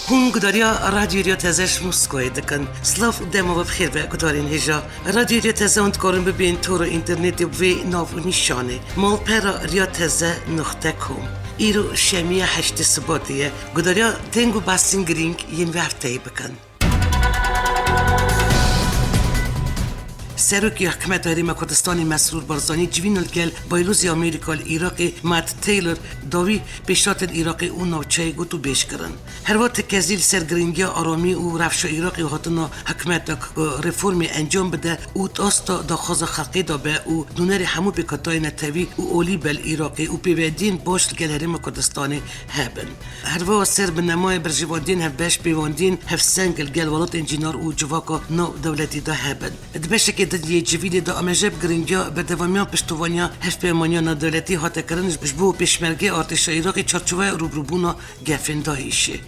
هون گداریا رادیو تازش موسکوی دکن سلاف دما و بخیر به گدارین هجا رادیو تازه اند کارن ببین تو رو اینترنت و ناو نشانه مال پرا ریا تازه نقطه کم ایرو شمیه هشت سباتیه گداریا تنگو باستین گرینگ ین وقتی بکن سروکی حکمت هریما کردستانی مسرور بارزانی جوین الگل بایلوزی آمریکا ایراقی مات تیلر داوی پیشات ایراقی اون نوچه گوتو بیش کردن هر وقت کزیل سرگرینگی آرامی و رفش ایراقی هاتنا حکمت رفرمی انجام بده و تاستا داخاز خلقی دابه و دونر همو بکتای نتوی و اولی بل ایراقی و پیودین باش الگل هریما کردستانی هبن هر وقت سر بنمای برجوادین هف باش پیواندین هف سنگل گل ولات انجینار و جواکا نو دولتی دا هبن دبش که دنیای جویلی دا امجب گرینگیا به دوامیان پشتوانیا هف پیمانیان دولتی هاته کرنش بجبو پیشمرگی ارتش ایراقی چارچوبه روبروبونا گفندایشه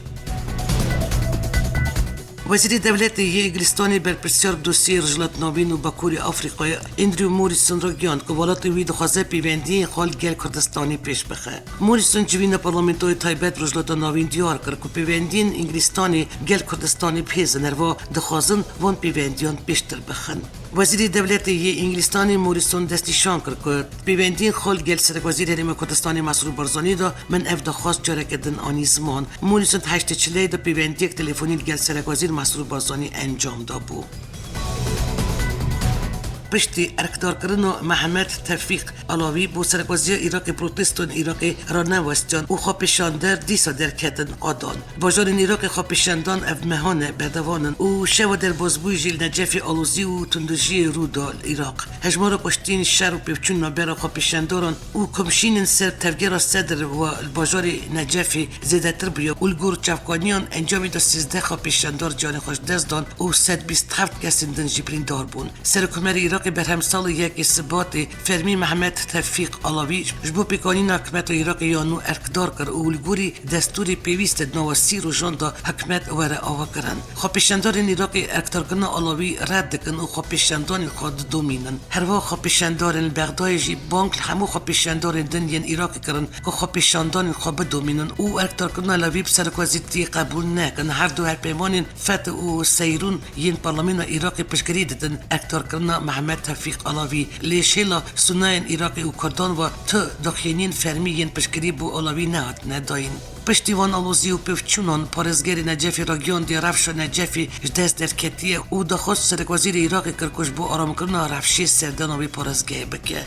وزیر دولت انگلیستانی بر پرسیار دوسیه رجلات نوین و باکوری آفریقای اندریو موریسون را گیاند که ولات وی دخوازه پیوندی خال گل کردستانی پیش بخه. موریسون جوین پارلمانتوی تایبت رجلات نوین دیار کرد که پیوندین انگلیستانی گل کردستانی پیزنر و دخوازن وان پیوندیان پیشتر بخن. وزیر دولت انگلیستانی موریسون دستیشان کرد که پیوندین خال گل سرک وزیر هریم کردستانی مسرور بارزانی دا من اف دخواست جاره کردن آنی زمان. موریسون هشت چلی دا پیوندی تلفنی گل سرک وزیر مسرور بارزانی انجام دابو. پشتی ارکدار کردن محمد توفیق علاوی با سرکوزی ایراق پروتستان ایراقی را نوستان و خوابشاندر دیسا در کتن آدان باجار ایراق خوابشاندان اف مهانه بدوانن و شو در بازبوی جیل نجفی آلوزی و تندجی رودال ایراق هجمار پشتین شر و پیوچون نبرا خوابشانداران و کمشین سر تفگیر صدر و باجار نجفی زیده تر بیا و الگور چفکانیان انجامی دا 13 خوابشاندار جان خوش دزدان و 127 کسین دن جبرین دار بون سرکمر ایراق بر همسال یک ثبات فرمی محمد توفیق علاوی جبو پیکانی حکمت ایراق یانو ارکدار کرد و الگوری دستوری پیوست نواسی رو جاندا حکمت وره آوا کرن خوابشاندار ایراق ارکدار کردن علاوی رد کن و خوابشاندان خود دومینن هر وا خوابشاندار بغداد جی بانک همو خوابشاندار دنیا ایراق کردن که خوابشاندان خواب دومینن او ارکدار کردن علاوی سرکوزیتی قبول نکن هر دو هر پیمانین فت و سیرون ین پارلمان ایراق پشگری دادن ارکدار کردن محمد توفیق علاوی لیشیلا سناین ایراقی و کردان و تو داخلین فرمیین پشگری بو علاوی نهات نداین پشتیوان آلوزی و پیوچونان پارزگری نجفی راگیان دی رفش نجفی دست در کتیه او دخواست سرک وزیر ایراقی کرکش بو آرام کردن رفشی سردانوی پارزگه بکه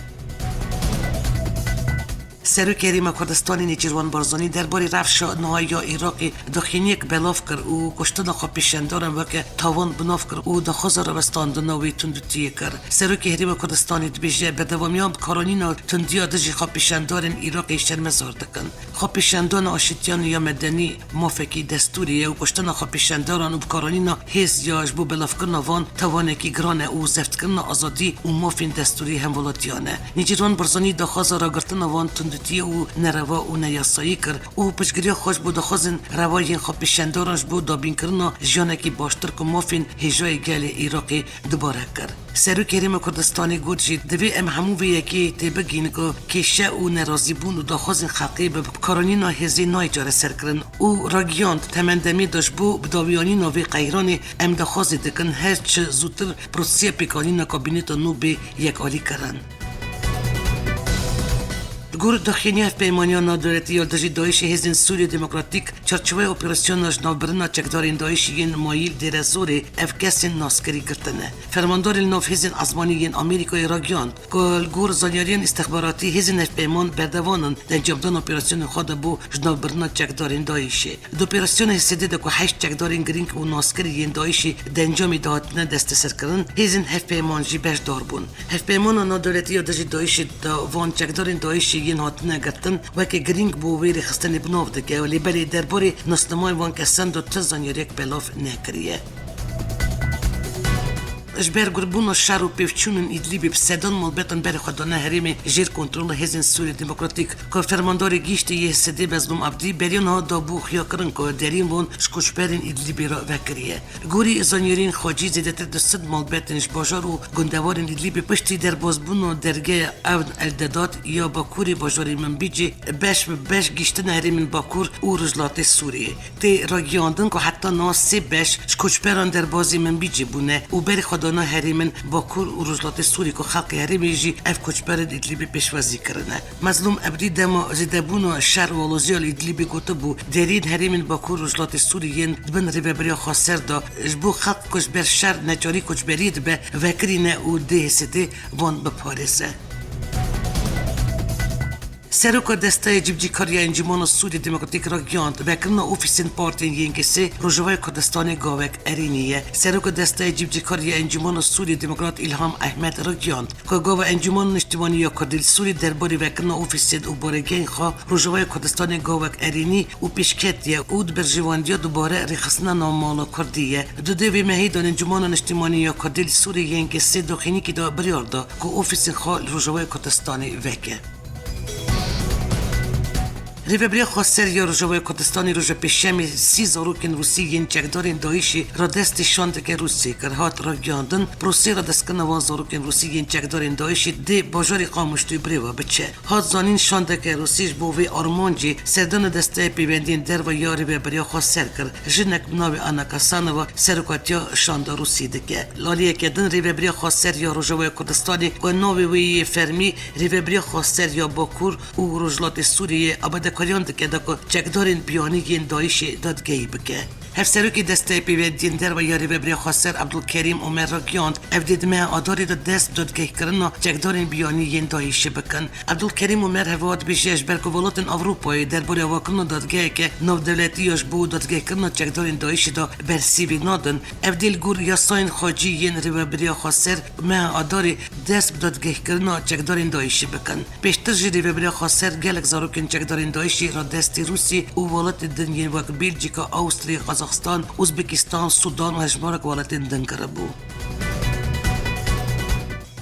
سروک هریما کردستانی نیجروان بارزانی درباره رفش نهایی ایراقی داخلی یک بلاف کرد و کشتن خوابشانداران وکه تاوان بناف کرد و دخواز رابستان دنوی تندوتیه کرد سروک هریما کردستانی دبیجه به دوامیان کارانینا تندیا دجی خوابشانداران ایراقی شرمزار دکن خوابشاندان آشتیان یا مدنی موافقی دستوریه و کشتن خوابشانداران و کارانینا هیز یا جبو بلاف کردن وان توانه کی گرانه و زفت کردن آزادی و موافین دستوری هم ولاتیانه نیجروان بارزانی دخواز را گرتن وان تندوتی و نروا و نیاسایی کرد و پشگیری خوش بود خوازن روای خوابشاندارانش بود دابین کردن جانکی باشتر که موافین هجای گل ایراقی دوباره کرد سروک هریم کردستانی گود جید دوی ام همو به یکی تبگین که کشه و نرازی بون و داخوازن خلقی به کارانینا هزی نای جاره سر کرن و راگیاند تمندمی داشت بو بداویانی نوی قیرانی ام داخوازی دکن هرچ زودتر پروسیه پیکانینا کابینیتا نو به یک آلی کرن گور داخلی اف پیمانیان نادولتی یا دژی داعش هزین سوریه دموکراتیک چارچوبه اپراسیونش نوبرنا چکدارین داعش ین مایل درزوری اف کسین ناسکری گرتنه فرماندار نوف هزین ازمانی ین آمریکای راگیان که گور زانیارین استخباراتی هزین اف پیمان بردوانن دنجابدان اپراسیون خود بو نوبرنا چکدارین داعشه دو اپراسیون هستیده که 8 چکدارین گرینگ و ناسکری ین داعش دنجامی دادن دست سر کردن هزین اف پیمان جی بش دار بون اف پیمان نادولتی یا دژی داعش وان چکدارین داعش ین هات نگرتن و که گرینگ بو ویری خستن بناف دکه ولی بلی درباره نستمای وان کسند و تزان یک بلاف نکریه اجبر گربون شر و پیفچون ایدلیب بسدان ملبتن بر خدانه هریم جیر کنترل هزین سوری دموکراتیک که فرماندار گیشت یه سده بزنم عبدی بریون ها دا بو خیا کرن که درین وون شکوشبرین ایدلیبی را وکریه گوری زانیرین خواجی زیدتر دست ملبتنش باجار و گندوارین ایدلیبی پشتی در بازبون و درگه اون الدادات یا باکوری باجاری من بیجی بش گیشتن هریم باکور و رجلات سوریه تی راگیاندن که حتی ناس بش شکوشبران در بازی من بیجی بونه و بر خدانا هریمن باکور و رجلات سوری که خلق هریمی جی اف کوچبر ایدلیبی پیشوازی کرنه مظلوم ابدی دما زیدبون و شر و لوزیال ایدلیبی گوته بو درین هریمن باکور رجلات سوری ین دبن ریبریا خاصر دا جبو خلق کوچبر شر نجاری کوچبرید به وکرینه و ده سده وان بپارسه سرکو دسته جیبجی کاریا انجمن سوری دموکراتیک را گیاند و کرنا اوفیسین پارتین ینگسی روجوای کردستان گاوک ارینیه سرکو دسته جیبجی کاریا انجمن سوری دموکرات الهام احمد را گیاند که گاو انجمن نشتیوانی یا کردل سوری درباری و کرنا اوفیسین و بارگین خوا روجوای کردستان گاوک ارینی و پیشکتیه اود برجواندیا دوباره رخصنا نامالا کردیه دوده وی مهیدان انجمن نشتیوانی یا کردل سوری ینگسی داخلی که دا بریاردا که اوفیسین خوا روجوای کردستان وکه ریبریا خاصر یا روجوای کردستانی روز پیشمی 30 روکن روسی ین چکدارین دایشی را دست شاند که روسی کرهات را گیاندن پروسی را دست کنوان روکن روسی ین چکدارین دایشی دی باجاری قامشتوی بریوا بچه هات زانین شاند که روسیش بوی آرمانجی سردن دسته پیوندین در و یا ریبریا خاصر کر جنک بناوی آنا کسانوا سرکاتیا شاند روسی دکه لالیه که دن ریبریا خاصر یا روجوای کردستانی که ناوی وی فرمی ریبریا خاصر یا باکور و رجلات سوریه آباد کاریند که دکو چکدارین بیانی ین دایشی دادگی بکه هفسروکی دسته پیوندین در و یاری ببری خاصر عبدالکریم عمر را گیاند افدیدمه آداری دست دادگی کرنا چکدارین بیانی ین دایشی بکن عبدالکریم عمر هواد بیشش برکو ولاتن اروپایی در باری واکنو دادگی که نو دولتیاش بو دادگی کرنا چکدارین دایشی دا برسیوی نادن افدیل گور یاساین خاجی ین ریبری خاصر مه آداری دست دادگی کرنا چکدارین دایشی بکن پیشتر جی ریبری خاصر گلک زاروکن چکدارین دایشی را دستی روسی و ولات دنیا وک بلژیکا آستریا قزاقستان، ازبکستان، سودان و هجمارک ولاتین دنکره بود.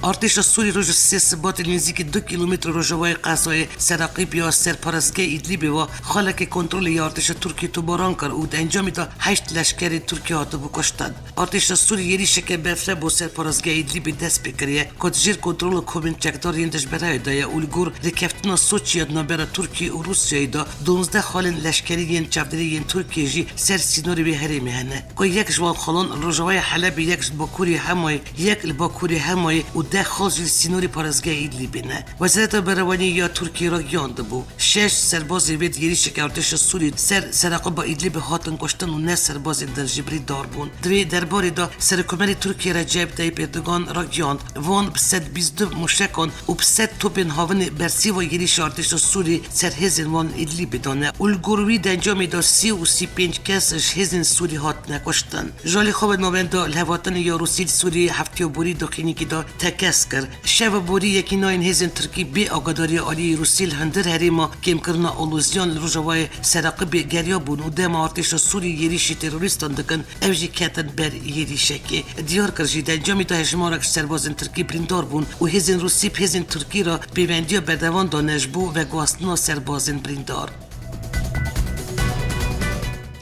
ارتش سوری روز سه ثبات نزدیک 2 کیلومتر روجوای قضای سرقیب یا سرپرستگی ایدلیب و خالق کنترل ارتش ترکی تو باران کرد و انجام داد 8 لشکر ترکی هاتو بکشتند. ارتش سوری یری شکل بفره با سرپرستگی ایدلیب دست بکریه که جیر کنترل کومن چکدار یندش برای دای اولگور رکفتنا سوچی نابر ترکی و روسیه دا 12 خالن لشکری ین چفدری ین ترکی جی سر سینوری به هرمی هنه که یک جوان خالن روجوای حلب یک باکوری همای یک باکوری همای و ده خالج سینوری پارزگاه ایدلیب نه وزارت بروانی یا ترکی را گیانده بود 6 سرباز وید یری شکل ارتش سوری سرقه با ایدلیب هاتن کشتن و نه سرباز در جبری دار بون دوی درباری دا سرکمری ترکی رجب طیب اردوغان را گیاند وان ب 122 مشکان و ب 100 توپن هاون برسی و یری ارتش سوری سر هزین وان ایدلیب دانه الگوروی در انجام دا 35 کسش هزین سوری هات نکشتن جالی خواب نووندا لهواتن یا روسی سوری هفتی و بوری داخلی که دا تکسکر شب بوری یکی ناین هزین ترکی بی آگاداری آلی روسیل هندر هریما کم کرنا اولوزیان روجوای سرقب گریا بون و دم ارتش سوری یریشی تروریستان دکن اوجی کتن بر یریشکی دیار کرجی در انجام دا هجمارک سربازن ترکی بریندار بون و هزین روسی هزین ترکی را بیوندی بردوان دانش بو و گواستنا سربازن بریندار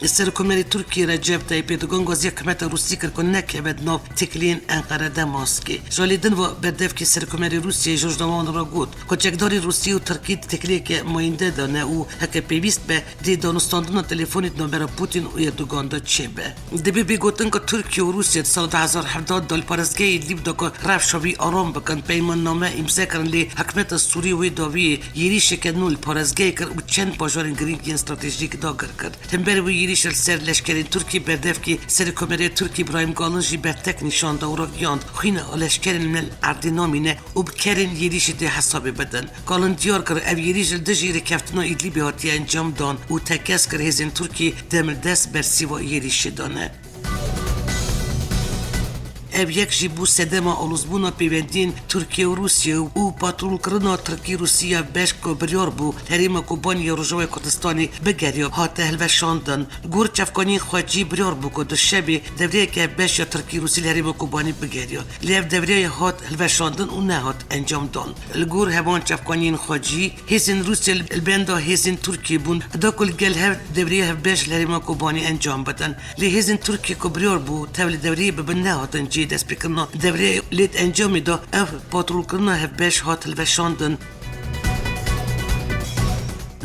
سرکمری ترکی رجب طیب اردوغان گازی حکومت روسی کرد که نکبد ناو تکلین انقره دماسکی جالیدن و بدف که سرکمری روسی جوجدوان را گود که چکداری روسی و ترکی تکلیه که ماینده دانه و هک پیوست به دی دانستاندن تلفونیت نمبر پوتین و اردوغان دا چه به دبی بگوتن که ترکی و روسی سال 2017 دال پارزگاه ایدلیب دا که رفت شوی آرام بکن پیمان نامه امضا کردن لی حکومت سوری و داوی یری شکنول پارزگاه کرد و چند باجار گرینگ استراتژیک داگر کرد تنبر و یری سر لشکر ترکی بردف که سرکمری ترکی ابراهیم گالنجی برتک نشان دا و را گیاند خین لشکر مل اردینامینه و بکرین یریش ده حساب بدن گالن دیار کرد او یریش دجی رکفتنا ایدلیب هاتی انجام دان و تکس کرد هزین ترکی دمر دست برسی و یریش دانه ev yek jî bû sedema alûzbûna pêwendiyên Tirkiye û Rûsye û patrolkirina Tirkî Rûsya beş ku biryar bû Herêma Kobaniya Rojava Kurdistanê bigeriya hate hilveşandin. Gur çavkaniyên xwecî biryar bû ku di şebê devreyeke beş ya Tirkî Rûsî li Herêma Kobanî bigeriya. Li ev devreyê hat hilveşandin û nehat encam dan. Li gor hevan çavkaniyên xwecî hêzên Rûsya li benda hêzên Tirkiye bûn da ku li gel hev devreyê hev beş li Herêma Kobanî encam bidin. Lê hêzên Tirkiye ku biryar bû tev li devreyê bibin nehatin cî destpêkirina devreyê lêt encamê da ev patrolkirina hev beş hat hilveşandin.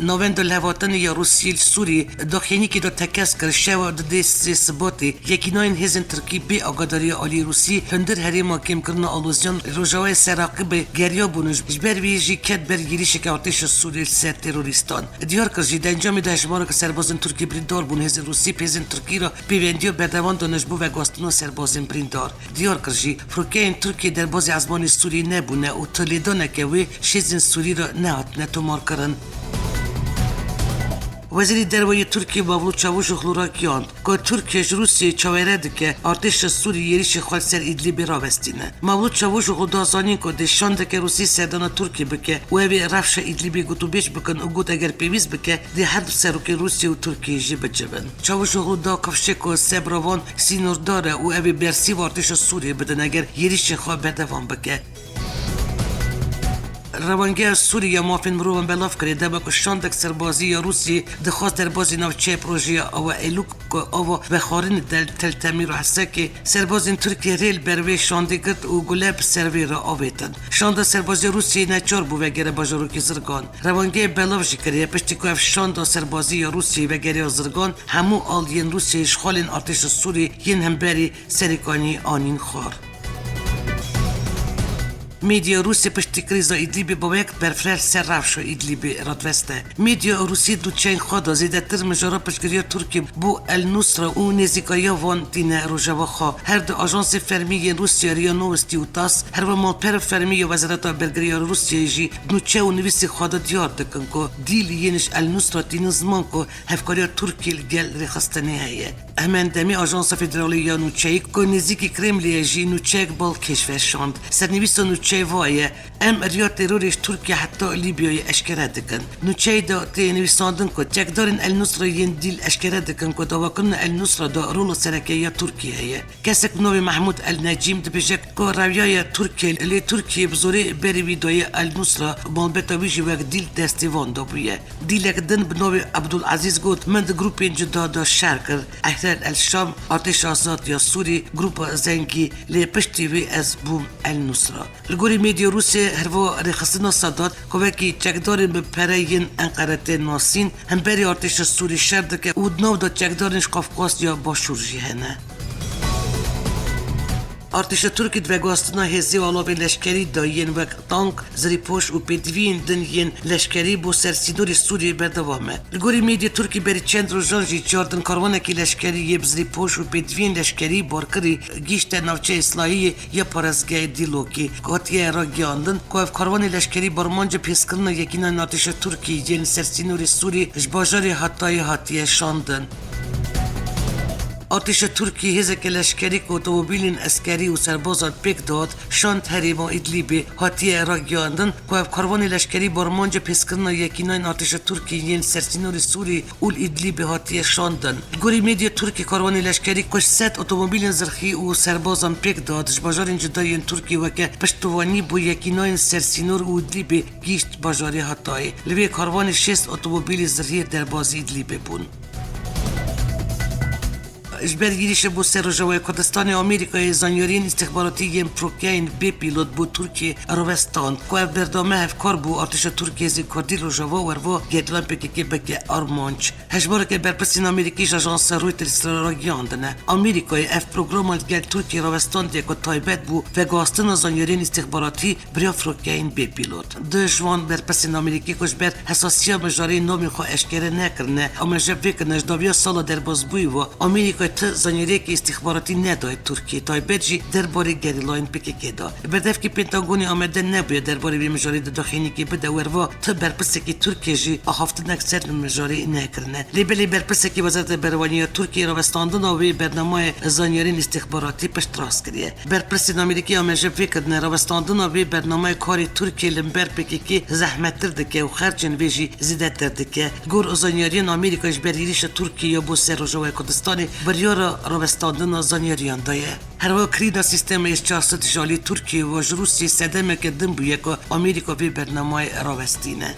Novendel hevatanê ya Rûsyê li Sûriyê daxuyanîkê da tekez kir şewa di dê sê Sibotê yekînayên hêzên Tirkî bê agadariya alî Rûsî hundir herêma kêmkirina alozyan Rojavayê Seraqibê geriya bûn ji ber wê jî ket ber girîşeke artêşa Sûriyê li ser terorîstan. Diyar kir jî di encamê de hejmareke serbazên Tirkî birîndar bûn hêzên Rûsî pêzên Tirkî ra pêwendiya berdevan dan ji bo vegastina serbazên birîndar. Diyar kir jî firokeyên Tirkiye derbasê ezmanê Sûrî nebûne û tilêdaneke wê şêzên Sûrî ra nehatine tomarkirin. Wezîrê Derweyê Tirkiye Mevlût Çavuşoğlu ra gihand ku Tirkiye ji Rûsyayê çawêre dike artêşa Sûrî yerîşê xwe li ser Îdlibê rawestîne. Mevlût Çavuşoğlu da zanîn ku dê şandeke Rûsî serdana Tirkiye bike û ev ê rewşa Îdlibê gotûbêj bikin û got eger pêwîst bike dê her du serokê Rûsya û Tirkiye jî bicivin. Çavuşoğlu da kifşe ku sebra wan sînordar e û ev ê bersîv artêşa Sûriyê bidin eger yerîşê xwe berdevam bike. Revangeya Sûriye mafên mirovan belav kiriye dema ku şandek serbazî ya Rûsyê dixwast derbasî navçeya projeya Ava Elûk ku ava vexwarinê Tel Temîr û Hesekê serbazên Tirkiye rê ber vê şandê girt û gule bi ser vê re avêtin. Şanda serbaziya Rûsyayê neçar bû vegere bajarokê Zirgan. Revangeya belav jî kiriye piştî ku ev şanda serbazî ya Rûsyayê vegeriya Zirgan hemû aliyên Rûsyayê ji xalên artêşa Sûrî yên hemberî serêkanî anîn xwar. Medya Rusya piştî krîza Îdlibê bawek berfrer ser rewşa Îdlibê radveste. Medya Rusî du çeyên xwe da zêdetir mijara piştgiriya Tirkiye bû El Nusra û nêzîkaya van tîne rojava xwe. Her di ajansê fermiyên Rûsya Riya Novostî û TASS her ve malpera fermiya Wezareta Bergiriya Rûsyayê jî nûçe û nivîsê xwe da diyar dikin ku dîlê yên ji El Nusra tînin ziman ku hevkariya Tirkiye li gel rêxistinê heye. Hemen demê Ajansa Federalî ya Nûçeyî ku nêzîkî Kremliyê jî nûçeyek bal keşfeşand. Sernivîsa Nûçeyê vaye em riya terorê ji Tirkiye heta Lîbyayê eşkere dikin. Nûçeyê da tê nivîsandin ku çekdarên El Nusra yên dîl eşkere dikin ku dawakirina El Nusra da rola serekeya Tirkiye heye. Kesek bi navê Mahmud El Necîm dibêje ku rewiyaya Tirkiye lê Tirkiye bi zorê berî wî dayê El Nusra malbeta wî jî wek dîl destêvan dabûye. Dîlek din bi navê Abdulazîz got min di grupên cuda da şer kir. Ehlal El Şam artêşa azad ya Sûrî grupa Zengî lê piştî wê ez bûm El Nusra. Li gorî Medya Rûsyê herva rêxistina Sadat ku wekî çekdarên bi pereyên Enqeretê nasîn hemberî artêşa Sûrî şer dike û di nav da çekdarên ji Qafqasya Başûr jî hene. Artêşa Tirkî di vegastina hêzê alavên leşkerî da yên wek tank, zirîpoş û pêdiviyên din yên leşkerî bo sersînorê Sûriyê berdewam e. Li gorî Medya Tirkî berî çend rojan jî çardin karwanekî leşkerî yê bi zirîpoş û pêdiviyên leşkerî barkirî gîşte navçeyê Îslahiyê ya parezgehê Dîlokê hatiye ra gihandin ku ev karwanê leşkerî barmanca pêskirina yekînayên artêşa Tirkî yên sersînorê Sûrî ji bajarê Hatayê hatiye şandin. Artêşa Tirkiye hêzeke leşkerî ku otomobîlên eskerî û serbazan pêk dihat şand herêma Îdlibê hatiye ragihandin ku ev karwanê leşkerî barmanca pêskirina yekînayên artêşa Tirkiye yên sersînorê Sûrî û Îdlibê hatiye şandin. Gorî Medya Tirkî karwanê leşkerî ku sed otomobîlên zirxî û serbazan pêk dihat ji bajarên cudayên Tirkiye weke piştvanî bû yekînayên sersînor û Îdlibê gîşt bajarê Hatayê. Li vê karwanê şêst otomobîlê zirhî derbasî Îdlibê bûn. Ji ber girîşê bo ser Rojavayê Kurdistanê Amerîkayê zanyariyên îstixbaratî yên Pirokeyên bê pîlot bo Tirkiye rawestan ku ev berdame hevkar bû artêşa Tirkiye zê Kurdî Rojava werva gedilan PKK beke armanc. Hejmareke berpirsên Amerîkî ji ajansa Reuters ra gihandine. Amerîkayê ev programa gel Tirkiye rawestandiye ku taybet bû vegastina zanyariyên îstixbaratî biriya Pirokeyên bê pîlot. Di ji wan berpirsên Amerîkî ku ji ber hesasiya mijareyên navên xwe eşkere nekirine ama ji vê kirine ji daviya sala derbasbûyî ve Amerîka ت زانیری که استخباراتی نداید ترکیه تایبرجی درباره گریلاین پکیکی دا بردف که پنتاگونی آمده نباید درباره بی مجاری داخلی که بده وروا تا برپسه که ترکیه جی آخافت نکسر مجاری نکرنه لیبلی برپسه که وزارت بروانی ترکیه رو بستاندن و برنامه زانیرین استخباراتی پشت راست کریه برپرسید آمریکی آمجه فکر نه رو بستاندن و برنامه کاری ترکیه لمبر پکیکی زحمت تردکه و خرجن ویجی زیده تردکه گور زانیرین آمریکا جبریریش ترکیه بو سر و جوه کردستانی بریار رو بستاندن زانیریان دایه هر وقت کریدا سیستم اشتراست جالی ترکیه و روسیه صدمه که دم بویه که آمریکا به برنامه راوستینه.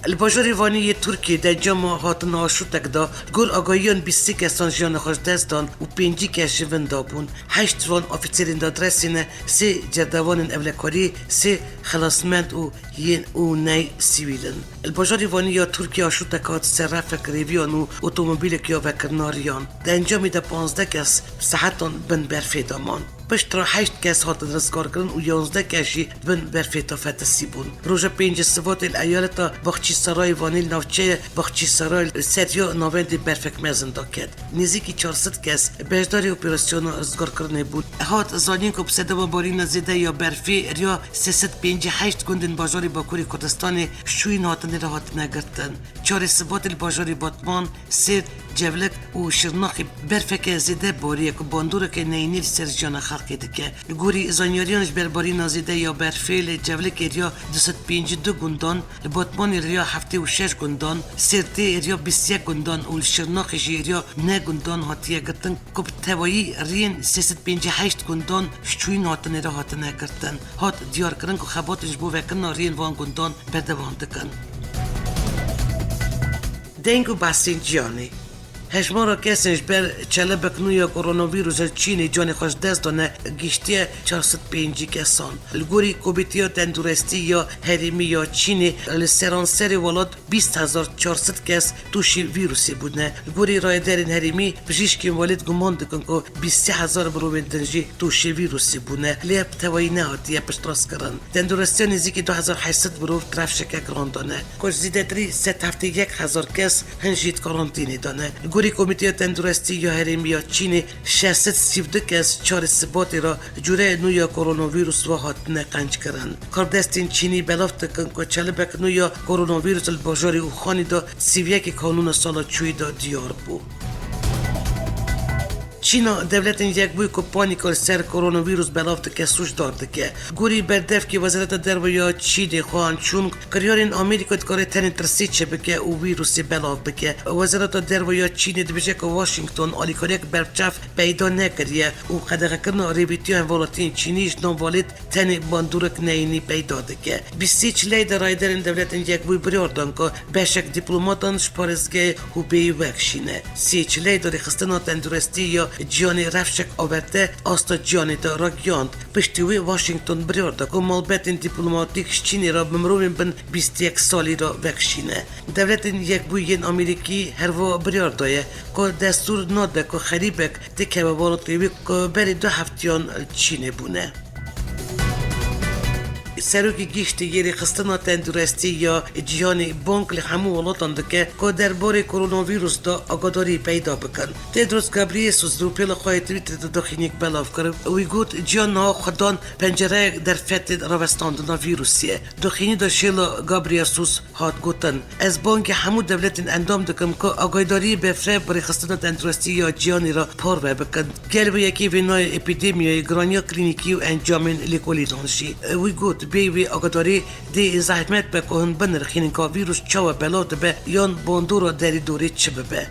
الباجوری وانی ترکیه در جمع هاتن آشوتک دا گل آگاهیان 20 کسان جان خوش دست دان و 5 کس وندا بون 8 وان آفیسرین دا درسینه 3 جردوان اولکاری 3 خلاصمند و ین و نی سیویلن الباجوری وانی یا ترکیه آشوتکات صرف کریویان و اتومبیل کیا و کرناریان در انجامی دا 15 کس صحتان بن برفی دامان پشت را 8 کس هاتن رزگار کرن و 11 کشی بن برفیتا فتسی بون روژه 5 سوات الایالتا بخچی سرای وانیل نوچه بخچی سرای سریو نووند برفک مزن دا کد نزیکی 400 کس بهداری اپراسیون رزگار کرنه بود هات زانین که بسده و بارین زیده یا برفی ریا 358 گندن باجاری باکوری کردستان شوین هاتن را هاتن نگرتن 4 سوات الباجاری باتمان سیر جولک و شرناخی برفک زیده باری که باندور که نینیر سرجان خلقی دکه گوری زانیاریانش برباری نازیده یا برفیل جولک ریا 252 گندان باتمان ریا 76 گندان سرتی ریا 21 گندان و شرناخش ریا 9 گندان هاتیه گرتن کب توایی رین 358 گندان شوین هاتن را هاتن گرتن هات دیار کرن که خباتش بو وکن رین وان گندان بردوان دکن دنگو باسین جیانی هشمارا کسنش بر چله بکنویا کوروناویروس چینی جان خوش دست دانه گیشتی 405 کسان الگوری کوبیتیا تندرستی یا هریمی یا چینی لسرانسری ولاد 20400 کس توشی ویروسی بودنه الگوری رایدرین هریمی بجیشکی والد گمان دکن که 23000 بروین دنجی توشی ویروسی بودنه لیب توایی نهاتی پشتراس کرن تندرستی نزیکی 2800 برو ترافشکه گراندانه کش زیده دری 1000 کس هنجید کارانتینی دانه گوری کمیته تندرستی یا هرمی یا چین 632 کس 4 ثباتی را جوره نویا کوروناویروس و هاتنه قنج کرن کاردستین چینی بلافت کن که چلبک نویا کوروناویروس الباجاری و خانی دا 31 کانون سالا چوی دا دیار بود چینا دولتین یک بوی که پانیکال سر کوروناویروس بلافت که سوش دارده که گوری بردف که وزارت دربیا چینی خواهان چون کریارین آمریکا دکاره تنین ترسی چه بکه و ویروسی بلاف بکه وزارت دربیا چینی دبیجه که واشنگتن آلیکاریک برچف پیدا نکریه و قدقه کرنا ریبیتی انوالاتین چینیش ناموالید تنی باندورک نینی پیدا دکه 23 لید رایدرین دولتین یک بوی بریاردان که بشک دیپلوماتان شپارزگه و بی وکشینه 3 لید ریخستنا تندرستی یا جیانی رفشک آورده آستا جیانی دا را گیاند پشتیوی واشنگتن بریارده که مالبتین دیپلوماتیک چینی را بمروین بن 21 سالی را وکشینه دولتین یک بوین آمریکی هروا بریارده که دستور ناده که خریبک دیکه و والاتیوی که بری 2 هفتیان چینی بونه سروکی گیشتی یری خستنا تندرستی یا جیانی بانک لحمو ولاتان دکه که درباره کوروناویروس دا آگاداری پیدا بکن تدروس گابریسوس دروپیل خواهی تویتر داخلینیک بلاف کرد وی گوت جیان ها خدان پنجره در فتید راوستاندنا ویروسیه داخلینی دا شیل گابریسوس هات گوتن از بانک همو دولتین اندام دکم که آگاداری بفره بری خستنا تندرستی یا جیانی را پاروه بکن گربه یکی وینای اپیدمیای گرانیا کلینیکی و انجامین لیکولی دانشی وی گوت بیوی آگاداری دی زحمت بکن بنرخین که ویروس چاو بلاد به یان باندورا دری دوری چه به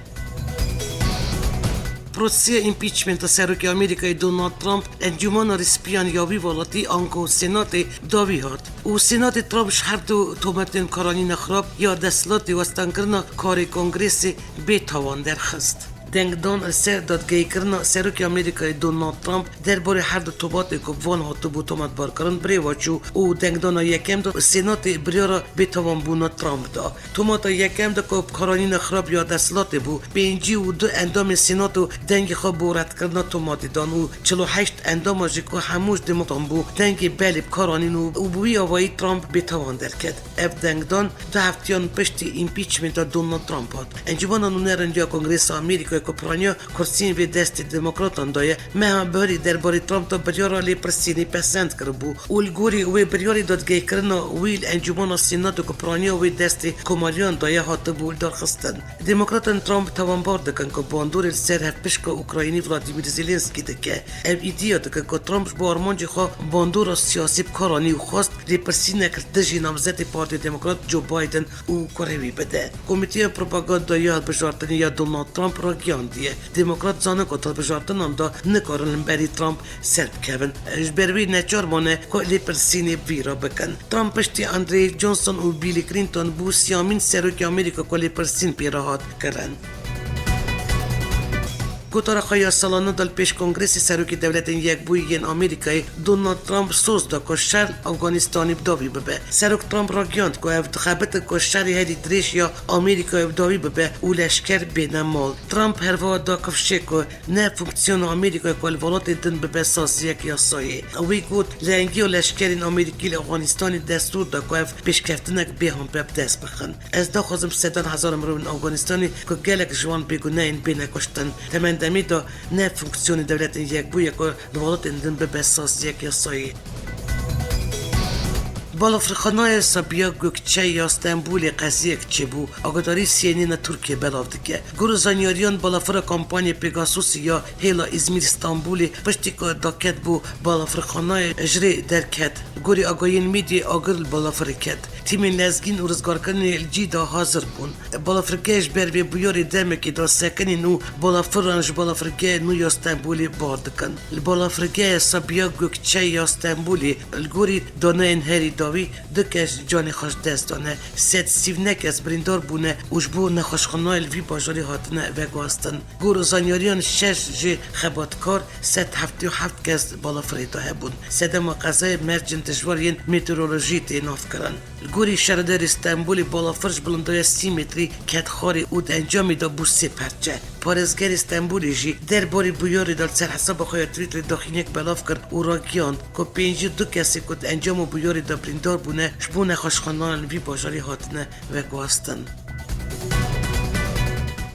پروسه ایمپیچمنت سروک آمریکای دونالد ترامپ انجمن ریسپیان یاوی والاتی آنکو سنات داوی هات و سنات ترامپش هر دو تومتن کارانین خراب یا دستلات وستان کرنا کار کنگرس بیتوان درخست دنگدان سر دادگاهی کردن سروک آمریکای دونالد ترامپ درباره هر دو توبات که وان هاتو بود تومت بار کردن بریواچو و دنگدان یکم دو سنات بریارا بتوان بونا ترامپ دا تومات یکم دو که کارانین خراب یا دستلات بود 5 و 2 اندام سنات و دنگ خواب بورد کردن تومات دان و 48 اندام آجی که هموش دمتان بود دنگ بلیب کارانین و بوی آوایی ترامپ بتوان در کد اف دنگدان 2 هفتیان پشتی ایمپیچمنت دونالد ترامپ هات انجمن نونرنجا کنگرس آمریکا کپرانیا کرسین و دست دموکراتان دایه مهم باری درباره ترامپ تا بریارا لی پرسینی پسند کربو اولگوری و بریاری دادگاه کرنا ویل انجمن سینات کپرانیا و دست کماریان دایه هاتبول درخستن دموکراتان ترامپ توانبار دکن که باندور سر هفپشک اوکراینی ولادیمیر زلنسکی دکه ام ایدیا دکه که ترامپ با آرمانجی خواه باندور سیاسی بکارانی و خواست لی پرسینه کردجی نامزد پارتی دموکرات جو بایدن و کروی بده کمیته پروپاگاندایی بجارتنی یا دونالد ترامپ را گیاندیه دموکرات زانه کتال بجارتن دا نکارن بری ترامپ سرب کبن اجبروی نچار مانه که لی پرسینه ویرا بکن ترامپ پشتی اندری جونسون و بیلی کلینتون بو سیامین سروک امریکا که لی پرسین پیراهات کرن گوتارا خواهی سالانه دل پیش کنگرس سروکی دولت یک بویین آمریکایی دونالد ترامپ سوز دا که شهر افغانستانی بداوی ببه سروک ترامپ را گیاند که افتخابت که شهر هری دریش یا آمریکایی بداوی ببه او لشکر بینمال ترامپ هروا دا کفشه که نه فونکسیون آمریکایی که الولات دن ببه سازی یا سایه اوی گوت لنگی و لشکرین آمریکی افغانستانی دستور دا که پیش کفتنک به هم بب دست بخن از دا خوزم 100,000 مرون افغانستانی که گلک جوان بگونه این بینه کشتن دمی دا نه فونکسیون دولت یک بویه که دولت اندن به بساس یک یاسایی بالافرخانای سابیا گوکچه یا استنبول قضیه چه بو آگاداری سینین ترکیه بلافتکه گروه زانیاریان بالافر کامپانی پیگاسوس یا هیلا ازمیر استانبولی پشتی که داکت بو بالافرخانای اجری درکت گوری آگاین میدی آگرل بالافر کت تیمین لزگین و رزگارکنی الجی دا حاضر بون بالافرگهش بر بیاری دمکی دا سکنی نو بالافرانش بالافرگه نو یا استنبولی باردکن بالافرگه سابیا گوکچه یا استنبولی الگوری دانه انهری داوی دکش جان خوش دست دانه سید سیونک از بریندار بونه اوشبو نخوشخانای الوی باجاری هاتنه و گواستن گور زانیاریان 6 جی خباتکار 177 کس بالافریده هبون سدم و قضای مرجن تجوارین میترولوژی تیناف کرن گوری شهردار استانبول بالافرش بلندای 30 متری کتخاری اود انجامی دا بو 3 پرچه پارزگر استانبولی جی در باری بیاری دال سر حساب خواه تویتر داخینک بلاف کرد او را گیاند که 52 کسی کد انجام و بیاری دا بریندار بونه شبونه خوشخانان وی باجاری هاتنه و گواستن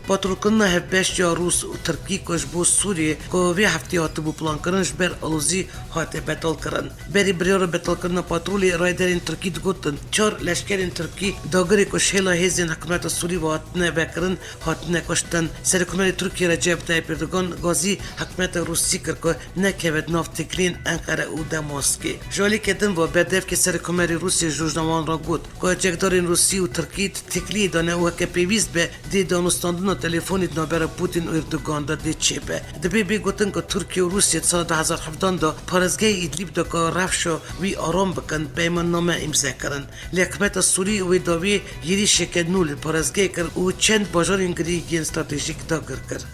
پاترکن هفبش یا روس و ترکی کش بو سوریه که وی هفتی هات بو پلان کرنش بر الوزی هات بطل کرن بری بریار بطل کرن پاترولی رایدرین ترکی دگوتن 4 لشکرین ترکی داگری کش هلا هزین حکومت سوری و هاتنه بکرن هاتنه کشتن سرکمری ترکی رجب طیب اردوغان گازی حکومت روسی کرد که نکبد ناف تکرین انقره او دماسکی جالی کدن با بدف که سرکمری روسی جوجنوان را گود که جگدارین روسی و ترکی تکلی دانه و که پیویست به دی دانستاندن تلفونی نابر پوتین و اردوغان دا دی چیپه دبی بی گوتن که ترکیه و روسیه سال 2017 دا پارزگاه ایدلیب دا که رفشو وی آرام بکن پیمان نامه امضا کرن لیکمت سوری و داوی یری شکل نول پارزگاه کرد و چند باجار انگریگی استراتژیک دا کرد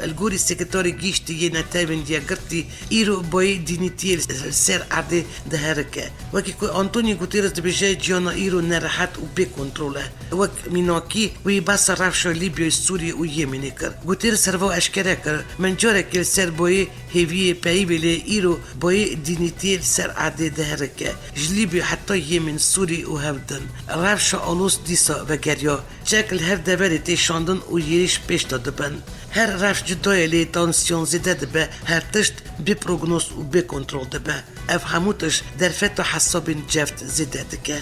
الگوری سکرتاری گیشتی یه نتایبین دیگرتی ایرو بای دینیتی سر عرده دهرکه وکی که آنتونی گوتیرس دبیجه جانا ایرو نرحت و بی کنتروله وک میناکی وی بس رفشا لیبیا سوری و یمنی کر گوتیرس هروا اشکره کر من جاره که سر بای هیوی پیبیلی ایرو بای دینیتی سر عرده دهرکه جلیبیا حتی یمن سوری و هفدن رفشا آلوس دیسا و گریا شکل هر دوری تیشاندن و یریش پیش داده بند هر رفش جدای لی تانسیون زیده دبه هر تشت بی پروگنوز و بی کنترول دبه اف هموتش در فتح حسابین جفت زیده دکه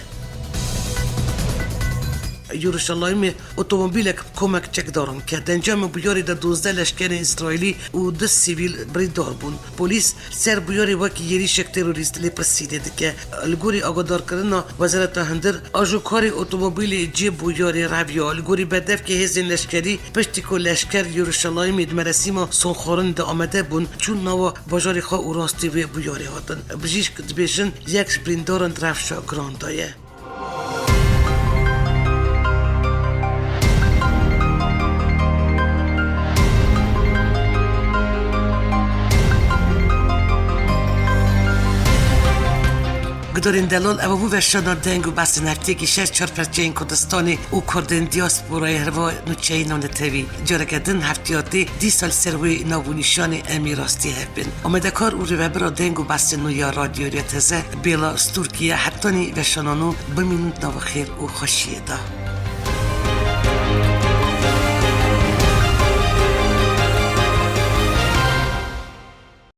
یروشلایم اتومبیلک کمک چک دارن که دنجام بیاری در 12 لشکر اسرائیلی و 2 سیویل بریدار بون پلیس سر بیاری وکی یری شک تروریست لی پرسیده دکه الگوری آگادار کردن وزارت هندر آجوکاری اتومبیل جی بیاری رویا الگوری بدف که هزین لشکری پشتی که لشکر یروشلایم مرسیما سنخورن ده آمده بون چون نوا باجاری خواه و راستی و بیاری هاتن بجیش کد بیشن یک بریندارن رفشا گراندایه گدارین دلال اوابو و شانا دنگ و بس نفتی که 6 پرچه این کردستانی و کردن دیاسپورای هروا نوچه نان تاوی جارگدن هفتیاتی 10 سال سروی ناونیشان امیراستی هفبین آمده کار او رو برا دنگ و بس نویا رادیو ریتزه بیلا ستورکیه حتانی و شانانو بمینود نو خیر و خوشیه دا